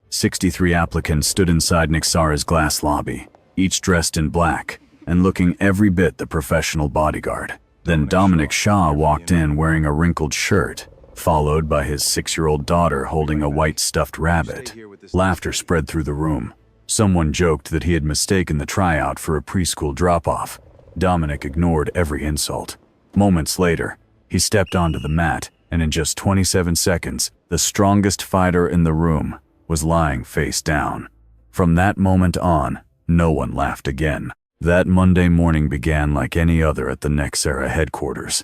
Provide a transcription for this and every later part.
63 applicants stood inside Nixara's glass lobby, each dressed in black and looking every bit the professional bodyguard. Then Dominic Shaw walked in wearing a wrinkled shirt, followed by his 6-year-old daughter holding a white stuffed rabbit. Laughter spread through the room. Someone joked that he had mistaken the tryout for a preschool drop-off. Dominic ignored every insult. Moments later, he stepped onto the mat, and in just 27 seconds, the strongest fighter in the room was lying face down. From that moment on, no one laughed again. That Monday morning began like any other at the Nexera headquarters,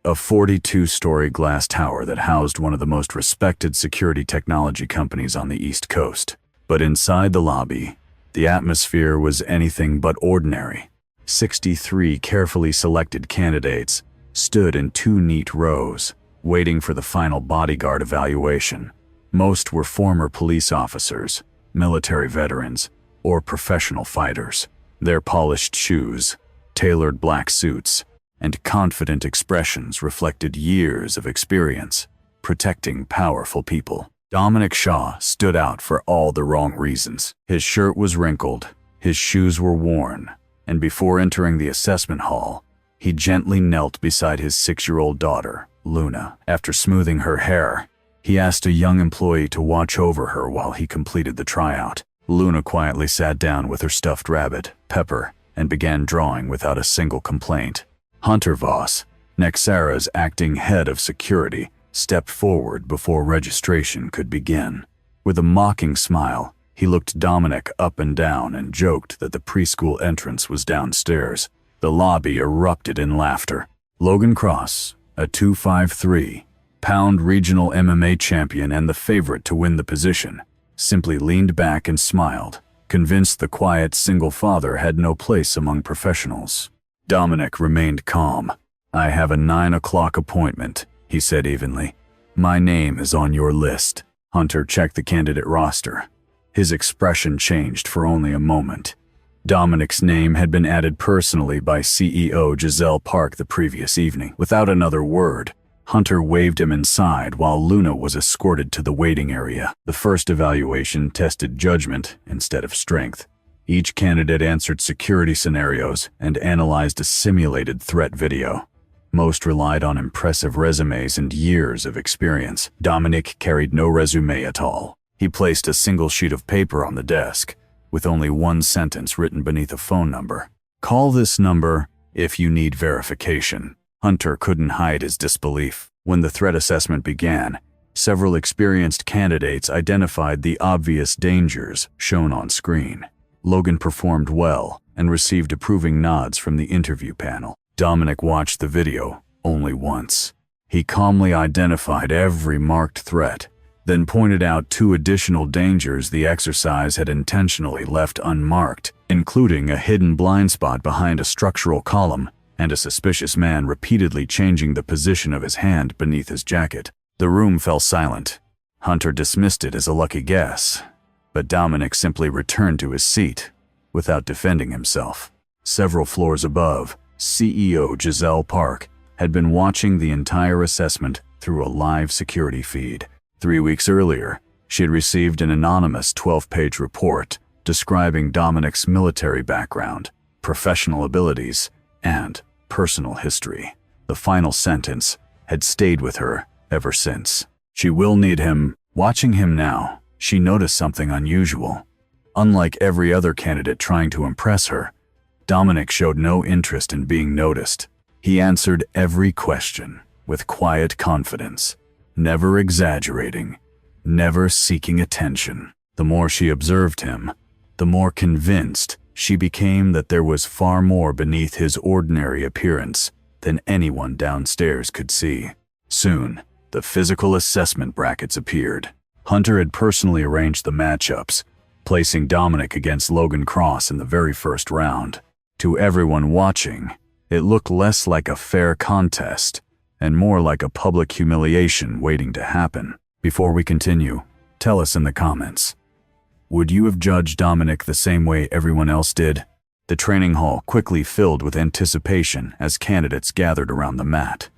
a 42-story glass tower that housed one of the most respected security technology companies on the East Coast. But inside the lobby, the atmosphere was anything but ordinary. 63 carefully selected candidates stood in 2 neat rows, waiting for the final bodyguard evaluation. Most were former police officers, military veterans, or professional fighters. Their polished shoes, tailored black suits, and confident expressions reflected years of experience protecting powerful people. Dominic Shaw stood out for all the wrong reasons. His shirt was wrinkled, his shoes were worn, and before entering the assessment hall, he gently knelt beside his 6-year-old daughter, Luna. After smoothing her hair, he asked a young employee to watch over her while he completed the tryout. Luna quietly sat down with her stuffed rabbit, Pepper, and began drawing without a single complaint. Hunter Voss, Nexera's acting head of security, stepped forward before registration could begin. With a mocking smile, he looked Dominic up and down and joked that the preschool entrance was downstairs. The lobby erupted in laughter. Logan Cross, a 253-pound regional MMA champion and the favorite to win the position, simply leaned back and smiled, convinced the quiet single father had no place among professionals. Dominic remained calm. "I have a 9 o'clock appointment," he said evenly. "My name is on your list." Hunter checked the candidate roster. His expression changed for only a moment. Dominic's name had been added personally by CEO Giselle Park the previous evening. Without another word, Hunter waved him inside while Luna was escorted to the waiting area. The first evaluation tested judgment instead of strength. Each candidate answered security scenarios and analyzed a simulated threat video. Most relied on impressive resumes and years of experience. Dominic carried no resume at all. He placed a single sheet of paper on the desk, with only one sentence written beneath a phone number. "Call this number if you need verification." Hunter couldn't hide his disbelief. When the threat assessment began, several experienced candidates identified the obvious dangers shown on screen. Logan performed well and received approving nods from the interview panel. Dominic watched the video only once. He calmly identified every marked threat, then pointed out 2 additional dangers the exercise had intentionally left unmarked, including a hidden blind spot behind a structural column and a suspicious man repeatedly changing the position of his hand beneath his jacket. The room fell silent. Hunter dismissed it as a lucky guess, but Dominic simply returned to his seat without defending himself. Several floors above, CEO Giselle Park had been watching the entire assessment through a live security feed. 3 weeks earlier, she had received an anonymous 12-page report describing Dominic's military background, professional abilities, and personal history. The final sentence had stayed with her ever since. "She will need him." Watching him now, she noticed something unusual. Unlike every other candidate trying to impress her, Dominic showed no interest in being noticed. He answered every question with quiet confidence, never exaggerating, never seeking attention. The more she observed him, the more convinced she became that there was far more beneath his ordinary appearance than anyone downstairs could see. Soon, the physical assessment brackets appeared. Hunter had personally arranged the matchups, placing Dominic against Logan Cross in the very first round. To everyone watching, it looked less like a fair contest and more like a public humiliation waiting to happen. Before we continue, tell us in the comments. Would you have judged Dominic the same way everyone else did? The training hall quickly filled with anticipation as candidates gathered around the mat.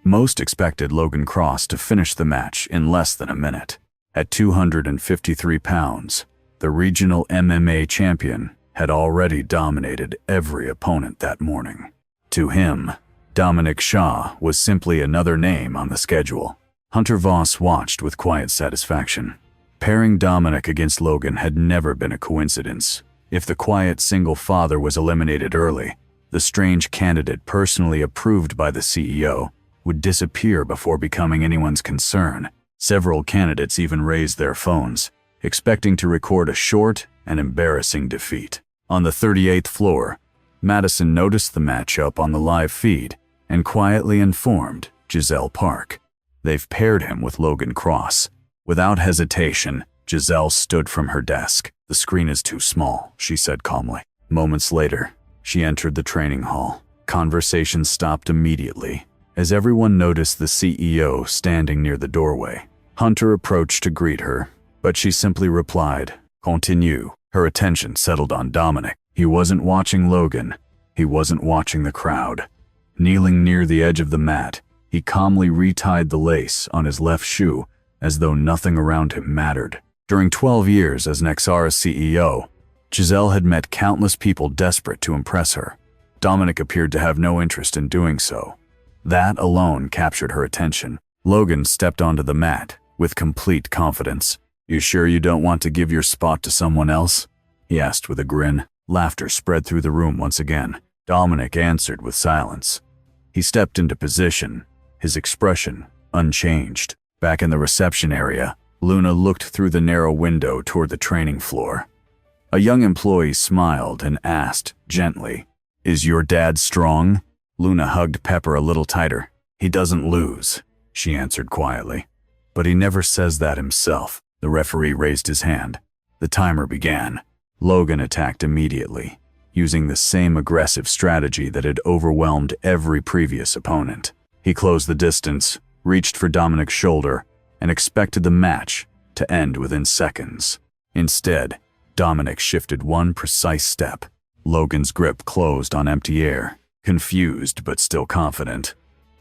Most expected Logan Cross to finish the match in less than a minute. At 253 pounds, the regional MMA champion had already dominated every opponent that morning. To him, Dominic Shaw was simply another name on the schedule. Hunter Voss watched with quiet satisfaction. Pairing Dominic against Logan had never been a coincidence. If the quiet single father was eliminated early, the strange candidate personally approved by the CEO would disappear before becoming anyone's concern. Several candidates even raised their phones, expecting to record a short and embarrassing defeat. On the 38th floor, Madison noticed the matchup on the live feed and quietly informed Giselle Park. They've paired him with Logan Cross. Without hesitation, Giselle stood from her desk. "The screen is too small," she said calmly. Moments later, she entered the training hall. Conversation stopped immediately, as everyone noticed the CEO standing near the doorway. Hunter approached to greet her, but she simply replied, "Continue." Her attention settled on Dominic. He wasn't watching Logan. He wasn't watching the crowd. Kneeling near the edge of the mat, he calmly retied the lace on his left shoe as though nothing around him mattered. During 12 years as Nexara's CEO, Giselle had met countless people desperate to impress her. Dominic appeared to have no interest in doing so. That alone captured her attention. Logan stepped onto the mat with complete confidence. "You sure you don't want to give your spot to someone else?" he asked with a grin. Laughter spread through the room once again. Dominic answered with silence. He stepped into position, his expression unchanged. Back in the reception area, Luna looked through the narrow window toward the training floor. A young employee smiled and asked gently, "Is your dad strong?" Luna hugged Pepper a little tighter. "He doesn't lose," she answered quietly. "But he never says that himself." The referee raised his hand. The timer began. Logan attacked immediately, using the same aggressive strategy that had overwhelmed every previous opponent. He closed the distance, reached for Dominic's shoulder, and expected the match to end within seconds. Instead, Dominic shifted one precise step. Logan's grip closed on empty air, confused but still confident.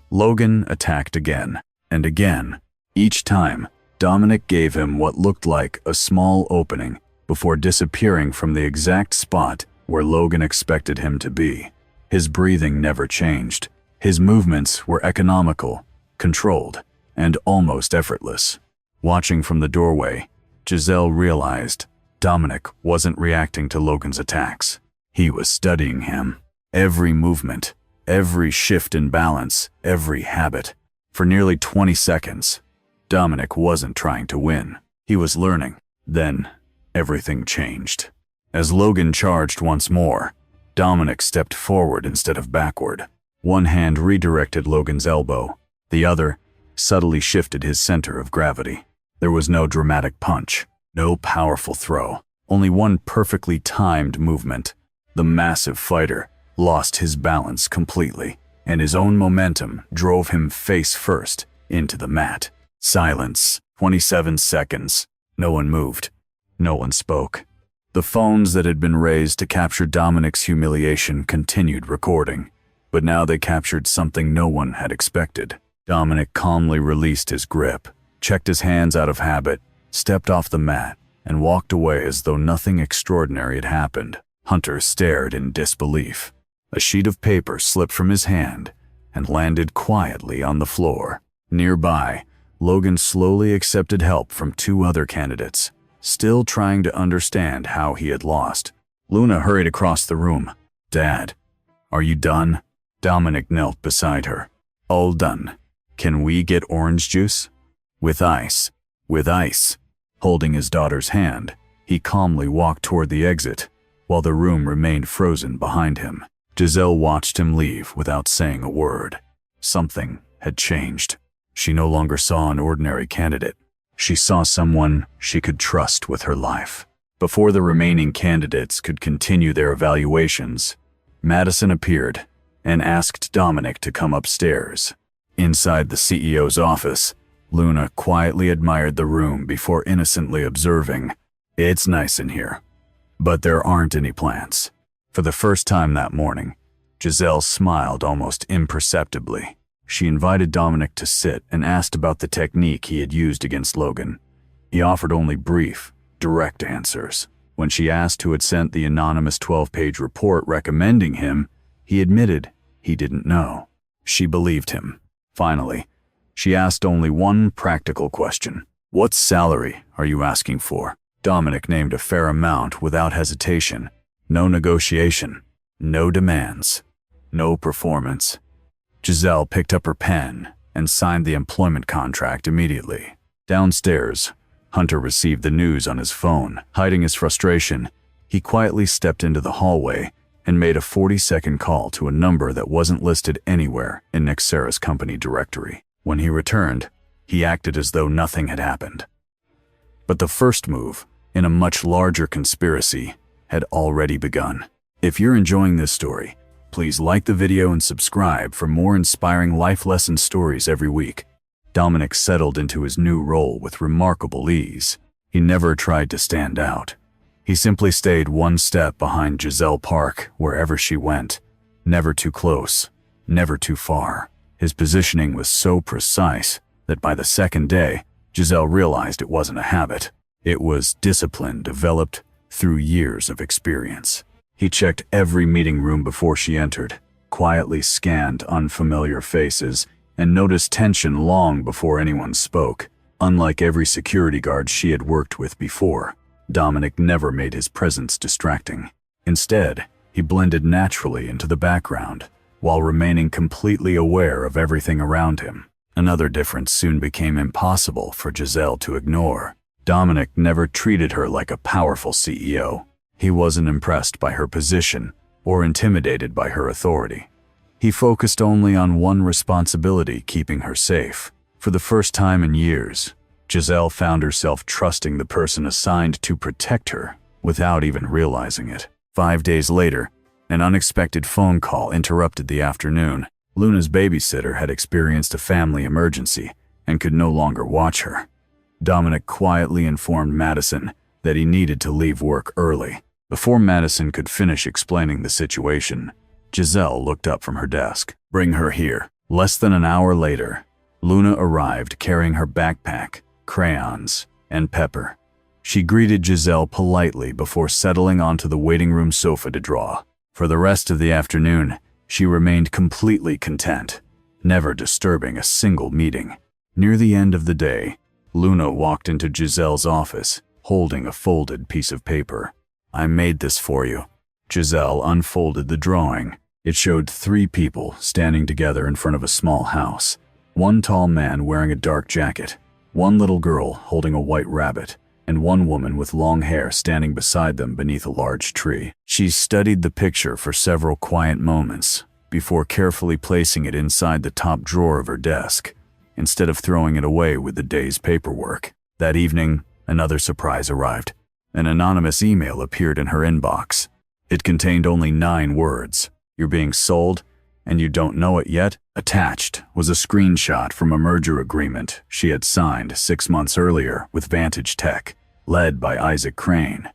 Logan attacked again and again. Each time, Dominic gave him what looked like a small opening before disappearing from the exact spot where Logan expected him to be. His breathing never changed. His movements were economical, controlled, and almost effortless. Watching from the doorway, Giselle realized Dominic wasn't reacting to Logan's attacks. He was studying him. Every movement, every shift in balance, every habit. For nearly 20 seconds, Dominic wasn't trying to win. He was learning. Then, everything changed. As Logan charged once more, Dominic stepped forward instead of backward. One hand redirected Logan's elbow. The other subtly shifted his center of gravity. There was no dramatic punch, no powerful throw, only one perfectly timed movement. The massive fighter lost his balance completely, and his own momentum drove him face first into the mat. Silence. 27 seconds. No one moved. No one spoke. The phones that had been raised to capture Dominic's humiliation continued recording, but now they captured something no one had expected. Dominic calmly released his grip, checked his hands out of habit, stepped off the mat, and walked away as though nothing extraordinary had happened. Hunter stared in disbelief. A sheet of paper slipped from his hand and landed quietly on the floor. Nearby, Logan slowly accepted help from two other candidates, still trying to understand how he had lost. Luna hurried across the room. "Dad, are you done?" Dominic knelt beside her. "All done. Can we get orange juice?" "With ice." "With ice." Holding his daughter's hand, he calmly walked toward the exit, while the room remained frozen behind him. Giselle watched him leave without saying a word. Something had changed. She no longer saw an ordinary candidate. She saw someone she could trust with her life. Before the remaining candidates could continue their evaluations, Madison appeared and asked Dominic to come upstairs. Inside the CEO's office, Luna quietly admired the room before innocently observing, "It's nice in here, but there aren't any plants." For the first time that morning, Giselle smiled almost imperceptibly. She invited Dominic to sit and asked about the technique he had used against Logan. He offered only brief, direct answers. When she asked who had sent the anonymous 12-page report recommending him, he admitted he didn't know. She believed him. Finally, she asked only one practical question. What salary are you asking for? Dominic named a fair amount without hesitation. No negotiation, no demands, no performance. Giselle picked up her pen and signed the employment contract immediately. Downstairs, Hunter received the news on his phone. Hiding his frustration, he quietly stepped into the hallway and made a 40-second call to a number that wasn't listed anywhere in Nexara's company directory. When he returned, he acted as though nothing had happened. But the first move, in a much larger conspiracy, had already begun. If you're enjoying this story, please like the video and subscribe for more inspiring life lesson stories every week. Dominic settled into his new role with remarkable ease. He never tried to stand out. He simply stayed one step behind Giselle Park wherever she went. Never too close, never too far. His positioning was so precise that by the second day, Giselle realized it wasn't a habit. It was discipline developed through years of experience. He checked every meeting room before she entered, quietly scanned unfamiliar faces, and noticed tension long before anyone spoke. Unlike every security guard she had worked with before, Dominic never made his presence distracting. Instead, he blended naturally into the background, while remaining completely aware of everything around him. Another difference soon became impossible for Giselle to ignore. Dominic never treated her like a powerful CEO. He wasn't impressed by her position or intimidated by her authority. He focused only on one responsibility: keeping her safe. For the first time in years, Giselle found herself trusting the person assigned to protect her without even realizing it. 5 days later, an unexpected phone call interrupted the afternoon. Luna's babysitter had experienced a family emergency and could no longer watch her. Dominic quietly informed Madison that he needed to leave work early. Before Madison could finish explaining the situation, Giselle looked up from her desk. "Bring her here." Less than an hour later, Luna arrived carrying her backpack, crayons, and pepper. She greeted Giselle politely before settling onto the waiting room sofa to draw. For the rest of the afternoon, she remained completely content, never disturbing a single meeting. Near the end of the day, Luna walked into Giselle's office, holding a folded piece of paper. "I made this for you." Giselle unfolded the drawing. It showed 3 people standing together in front of a small house. One tall man wearing a dark jacket, one little girl holding a white rabbit, and one woman with long hair standing beside them beneath a large tree. She studied the picture for several quiet moments before carefully placing it inside the top drawer of her desk, instead of throwing it away with the day's paperwork. That evening, another surprise arrived. An anonymous email appeared in her inbox. It contained only 9 words. "You're being sold, and you don't know it yet?" Attached was a screenshot from a merger agreement she had signed 6 months earlier with Vantage Tech, led by Isaac Crane.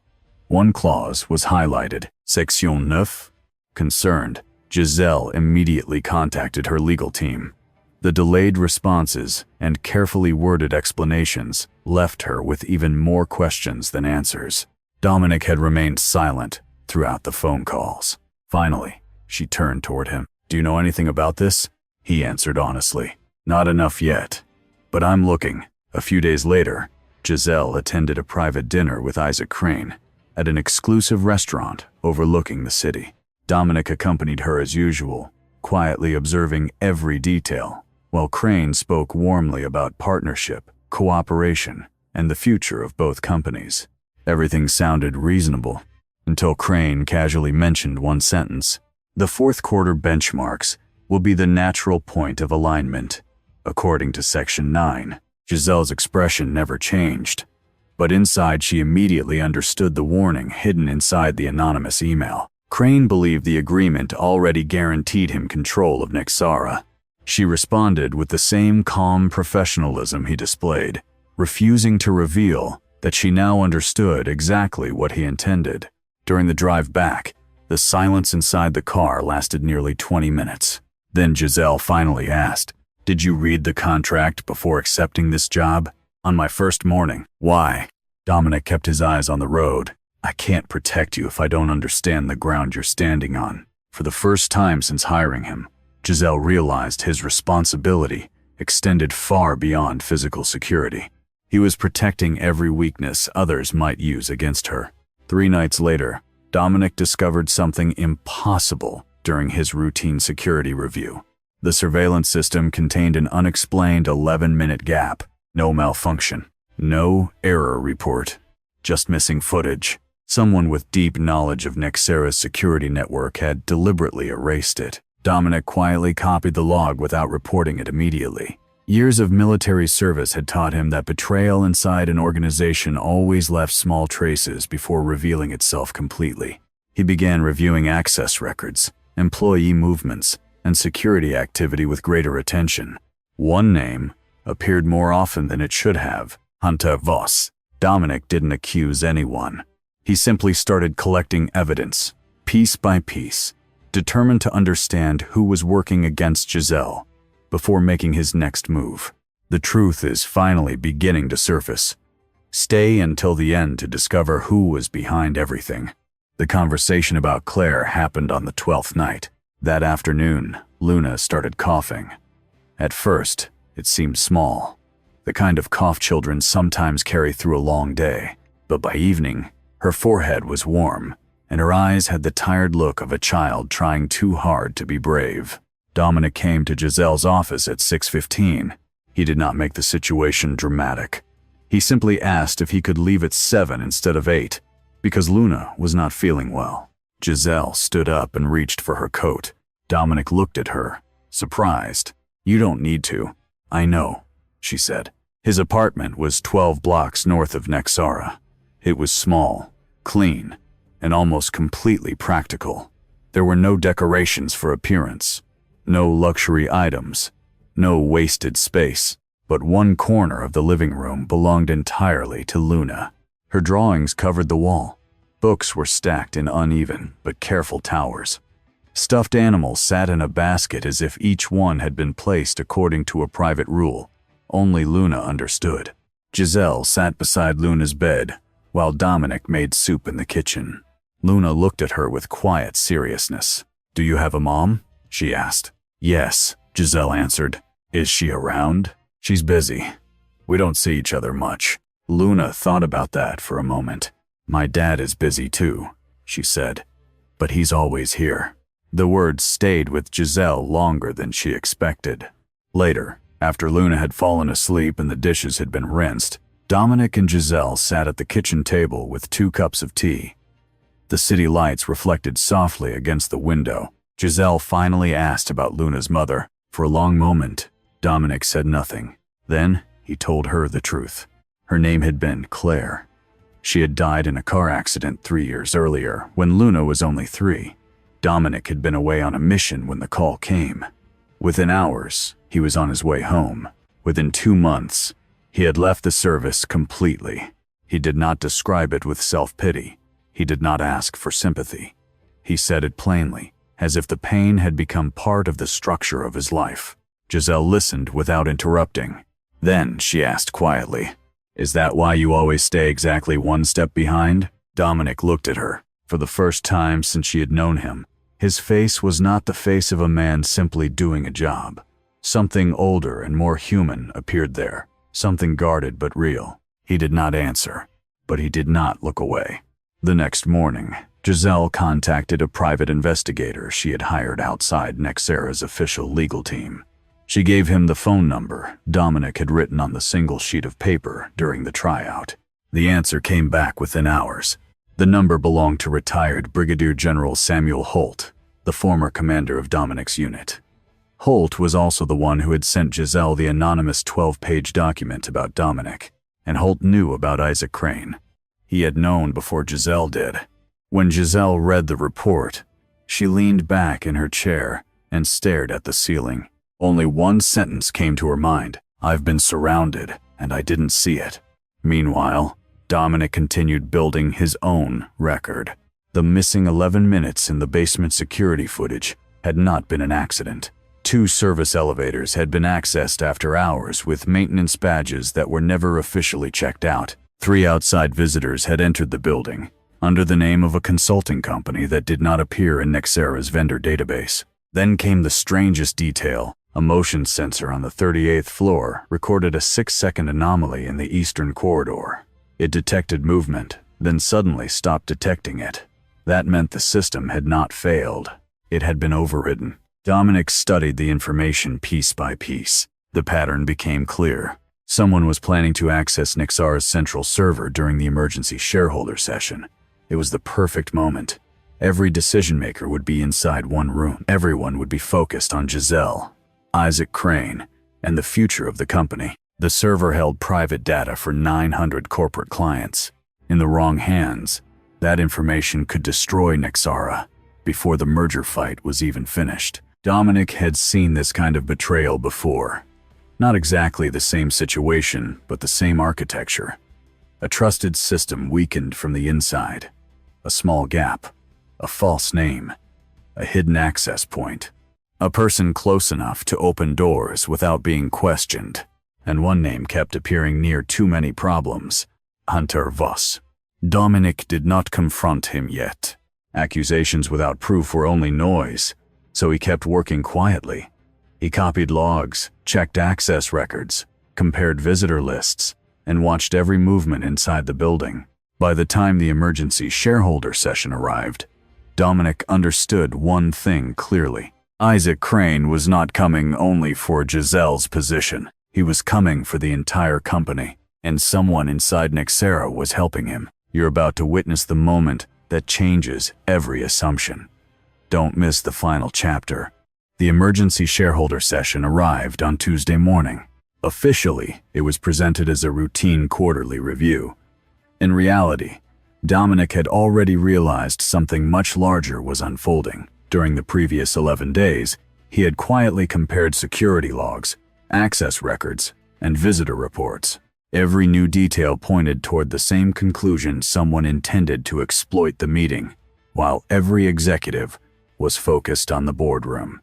One clause was highlighted, Section 9. Concerned, Giselle immediately contacted her legal team. The delayed responses and carefully worded explanations left her with even more questions than answers. Dominic had remained silent throughout the phone calls. Finally, she turned toward him. "Do you know anything about this?" He answered honestly. "Not enough yet, but I'm looking." A few days later, Giselle attended a private dinner with Isaac Crane at an exclusive restaurant overlooking the city. Dominic accompanied her as usual, quietly observing every detail, while Crane spoke warmly about partnership, cooperation, and the future of both companies. Everything sounded reasonable, until Crane casually mentioned one sentence. "The fourth quarter benchmarks will be the natural point of alignment, according to Section 9. Giselle's expression never changed, but inside she immediately understood the warning hidden inside the anonymous email. Crane believed the agreement already guaranteed him control of Nexara. She responded with the same calm professionalism he displayed, refusing to reveal that she now understood exactly what he intended. During the drive back, the silence inside the car lasted nearly 20 minutes. Then Giselle finally asked, "Did you read the contract before accepting this job?" On my first morning. Why? Dominic kept his eyes on the road. I can't protect you if I don't understand the ground you're standing on. For the first time since hiring him, Giselle realized his responsibility extended far beyond physical security. He was protecting every weakness others might use against her. 3 nights later, Dominic discovered something impossible during his routine security review. The surveillance system contained an unexplained 11-minute gap. No malfunction. No error report. Just missing footage. Someone with deep knowledge of Nexera's security network had deliberately erased it. Dominic quietly copied the log without reporting it immediately. Years of military service had taught him that betrayal inside an organization always left small traces before revealing itself completely. He began reviewing access records, employee movements, and security activity with greater attention. One name appeared more often than it should have: Hunter Voss. Dominic didn't accuse anyone. He simply started collecting evidence, piece by piece, determined to understand who was working against Giselle before making his next move. The truth is finally beginning to surface. Stay until the end to discover who was behind everything. The conversation about Claire happened on the 12th night. That afternoon, Luna started coughing. At first, it seemed small, the kind of cough children sometimes carry through a long day. But by evening, her forehead was warm, and her eyes had the tired look of a child trying too hard to be brave. Dominic came to Giselle's office at 6:15. He did not make the situation dramatic. He simply asked if he could leave at 7 instead of 8, because Luna was not feeling well. Giselle stood up and reached for her coat. Dominic looked at her, surprised. "You don't need to." "I know," she said. His apartment was 12 blocks north of Nexera. It was small, clean, and almost completely practical. There were no decorations for appearance, no luxury items, no wasted space, but one corner of the living room belonged entirely to Luna. Her drawings covered the wall. Books were stacked in uneven but careful towers. Stuffed animals sat in a basket as if each one had been placed according to a private rule. Only Luna understood. Giselle sat beside Luna's bed, while Dominic made soup in the kitchen. Luna looked at her with quiet seriousness. "Do you have a mom?" she asked. "Yes," Giselle answered. "Is she around?" "She's busy. We don't see each other much." Luna thought about that for a moment. "My dad is busy too," she said, "but he's always here." The words stayed with Giselle longer than she expected. Later, after Luna had fallen asleep and the dishes had been rinsed, Dominic and Giselle sat at the kitchen table with 2 cups of tea. The city lights reflected softly against the window. Giselle finally asked about Luna's mother. For a long moment, Dominic said nothing. Then he told her the truth. Her name had been Claire. She had died in a car accident 3 years earlier, when Luna was only 3. Dominic had been away on a mission when the call came. Within hours, he was on his way home. Within 2 months, he had left the service completely. He did not describe it with self-pity. He did not ask for sympathy. He said it plainly, as if the pain had become part of the structure of his life. Giselle listened without interrupting. Then she asked quietly, "Is that why you always stay exactly 1 step behind?" Dominic looked at her. For the first time since she had known him, his face was not the face of a man simply doing a job. Something older and more human appeared there, something guarded but real. He did not answer, but he did not look away. The next morning, Giselle contacted a private investigator she had hired outside Nexera's official legal team. She gave him the phone number Dominic had written on the single sheet of paper during the tryout. The answer came back within hours. The number belonged to retired Brigadier General Samuel Holt, the former commander of Dominic's unit. Holt was also the one who had sent Giselle the anonymous 12-page document about Dominic, and Holt knew about Isaac Crane. He had known before Giselle did. When Giselle read the report, she leaned back in her chair and stared at the ceiling. Only one sentence came to her mind: "I've been surrounded, and I didn't see it." Meanwhile, Dominic continued building his own record. The missing 11 minutes in the basement security footage had not been an accident. 2 service elevators had been accessed after hours with maintenance badges that were never officially checked out. 3 outside visitors had entered the building under the name of a consulting company that did not appear in Nexara's vendor database. Then came the strangest detail. A motion sensor on the 38th floor recorded a 6-second anomaly in the eastern corridor. It detected movement, then suddenly stopped detecting it. That meant the system had not failed. It had been overridden. Dominic studied the information piece by piece. The pattern became clear. Someone was planning to access Nexara's central server during the emergency shareholder session. It was the perfect moment. Every decision-maker would be inside one room. Everyone would be focused on Giselle, Isaac Crane, and the future of the company. The server held private data for 900 corporate clients. In the wrong hands, that information could destroy Nexara before the merger fight was even finished. Dominic had seen this kind of betrayal before. Not exactly the same situation, but the same architecture. A trusted system weakened from the inside. A small gap. A false name. A hidden access point. A person close enough to open doors without being questioned. And one name kept appearing near too many problems. Hunter Voss. Dominic did not confront him yet. Accusations without proof were only noise, so he kept working quietly. He copied logs, checked access records, compared visitor lists, and watched every movement inside the building. By the time the emergency shareholder session arrived, Dominic understood one thing clearly. Isaac Crane was not coming only for Giselle's position. He was coming for the entire company, and someone inside Nexara was helping him. You're about to witness the moment that changes every assumption. Don't miss the final chapter. The emergency shareholder session arrived on Tuesday morning. Officially, it was presented as a routine quarterly review. In reality, Dominic had already realized something much larger was unfolding. During the previous 11 days, he had quietly compared security logs, access records, and visitor reports. Every new detail pointed toward the same conclusion: someone intended to exploit the meeting, while every executive was focused on the boardroom.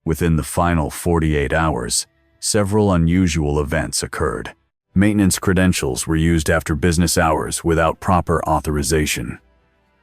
Within the final 48 hours, several unusual events occurred. Maintenance credentials were used after business hours without proper authorization.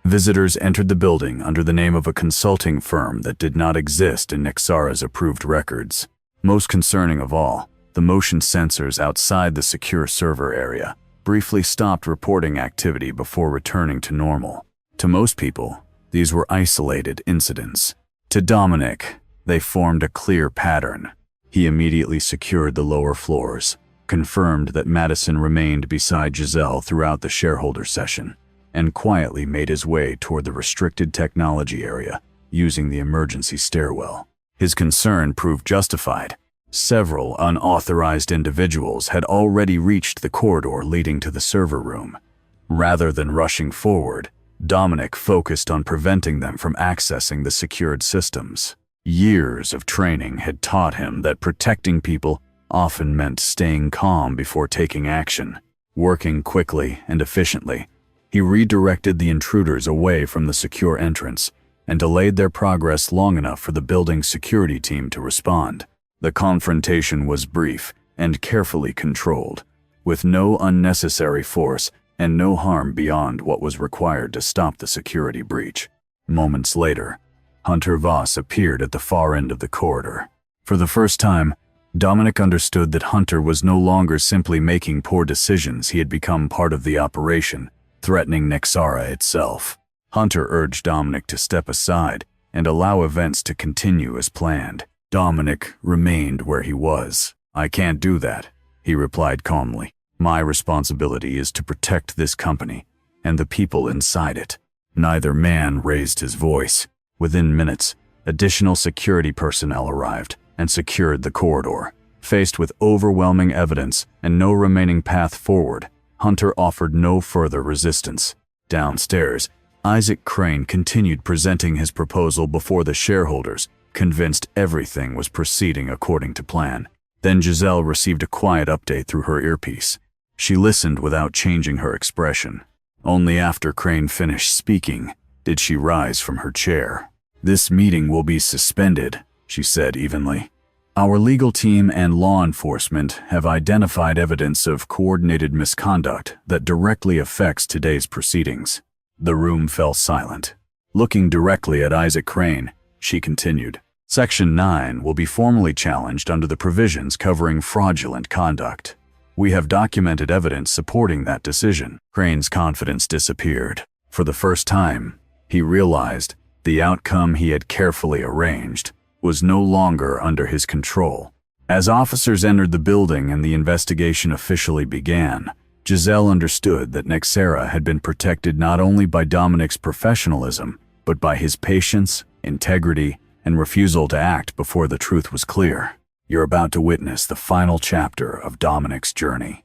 Visitors entered the building under the name of a consulting firm that did not exist in Nexara's approved records. Most concerning of all, the motion sensors outside the secure server area briefly stopped reporting activity before returning to normal. To most people, these were isolated incidents. To Dominic, they formed a clear pattern. He immediately secured the lower floors, confirmed that Madison remained beside Giselle throughout the shareholder session, and quietly made his way toward the restricted technology area, using the emergency stairwell. His concern proved justified. Several unauthorized individuals had already reached the corridor leading to the server room. Rather than rushing forward, Dominic focused on preventing them from accessing the secured systems. Years of training had taught him that protecting people often meant staying calm before taking action. Working quickly and efficiently, he redirected the intruders away from the secure entrance and delayed their progress long enough for the building's security team to respond. The confrontation was brief and carefully controlled, with no unnecessary force and no harm beyond what was required to stop the security breach. Moments later, Hunter Voss appeared at the far end of the corridor. For the first time, Dominic understood that Hunter was no longer simply making poor decisions. He had become part of the operation, threatening Nexara itself. Hunter urged Dominic to step aside and allow events to continue as planned. Dominic remained where he was. "I can't do that," he replied calmly. "My responsibility is to protect this company and the people inside it." Neither man raised his voice. Within minutes, additional security personnel arrived and secured the corridor. Faced with overwhelming evidence and no remaining path forward, Hunter offered no further resistance. Downstairs, Isaac Crane continued presenting his proposal before the shareholders, convinced everything was proceeding according to plan. Then Giselle received a quiet update through her earpiece. She listened without changing her expression. Only after Crane finished speaking did she rise from her chair. "This meeting will be suspended," she said evenly. Our legal team and law enforcement have identified evidence of coordinated misconduct that directly affects today's proceedings. The room fell silent. Looking directly at Isaac Crane, she continued, Section 9 will be formally challenged under the provisions covering fraudulent conduct. We have documented evidence supporting that decision. Crane's confidence disappeared. For the first time, he realized the outcome he had carefully arranged was no longer under his control. As officers entered the building and the investigation officially began, Giselle understood that Nexera had been protected not only by Dominic's professionalism, but by his patience, integrity, and refusal to act before the truth was clear. You're about to witness the final chapter of Dominic's journey.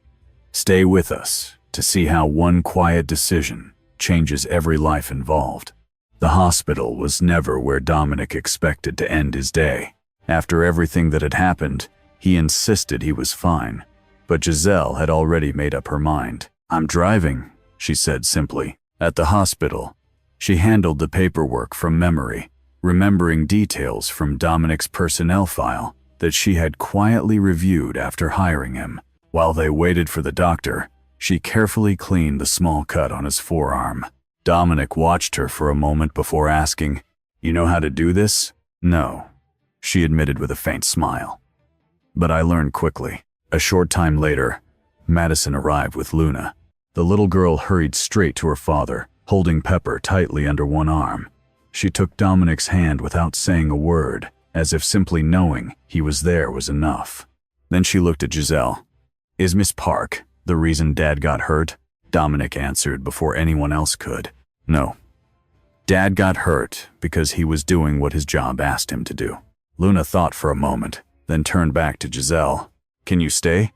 Stay with us to see how one quiet decision changes every life involved. The hospital was never where Dominic expected to end his day. After everything that had happened, he insisted he was fine. But Giselle had already made up her mind. I'm driving, she said simply. At the hospital, she handled the paperwork from memory, remembering details from Dominic's personnel file that she had quietly reviewed after hiring him. While they waited for the doctor, she carefully cleaned the small cut on his forearm. Dominic watched her for a moment before asking, You know how to do this? No, she admitted with a faint smile. But I learned quickly. A short time later, Madison arrived with Luna. The little girl hurried straight to her father, holding Pepper tightly under one arm. She took Dominic's hand without saying a word, as if simply knowing he was there was enough. Then she looked at Giselle. Is Miss Park the reason Dad got hurt? Dominic answered before anyone else could. No. Dad got hurt because he was doing what his job asked him to do. Luna thought for a moment, then turned back to Giselle. Can you stay?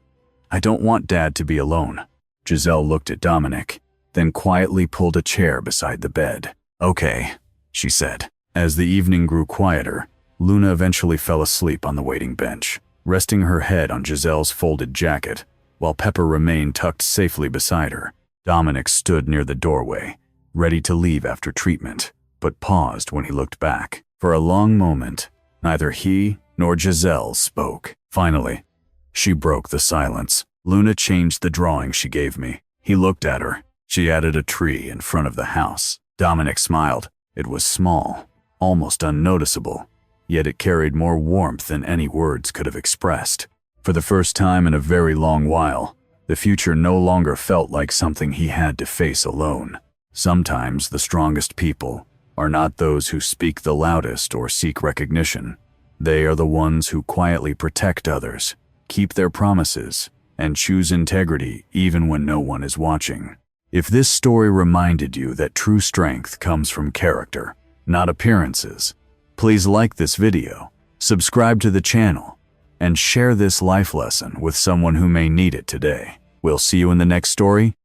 I don't want Dad to be alone. Giselle looked at Dominic, then quietly pulled a chair beside the bed. Okay, she said. As the evening grew quieter, Luna eventually fell asleep on the waiting bench, resting her head on Giselle's folded jacket, while Pepper remained tucked safely beside her. Dominic stood near the doorway, ready to leave after treatment, but paused when he looked back. For a long moment, neither he nor Giselle spoke. Finally, she broke the silence. Luna changed the drawing she gave me. He looked at her. She added a tree in front of the house. Dominic smiled. It was small, almost unnoticeable, yet it carried more warmth than any words could have expressed. For the first time in a very long while, the future no longer felt like something he had to face alone. Sometimes the strongest people are not those who speak the loudest or seek recognition. They are the ones who quietly protect others, keep their promises, and choose integrity even when no one is watching. If this story reminded you that true strength comes from character, not appearances, please like this video, subscribe to the channel, and share this life lesson with someone who may need it today. We'll see you in the next story.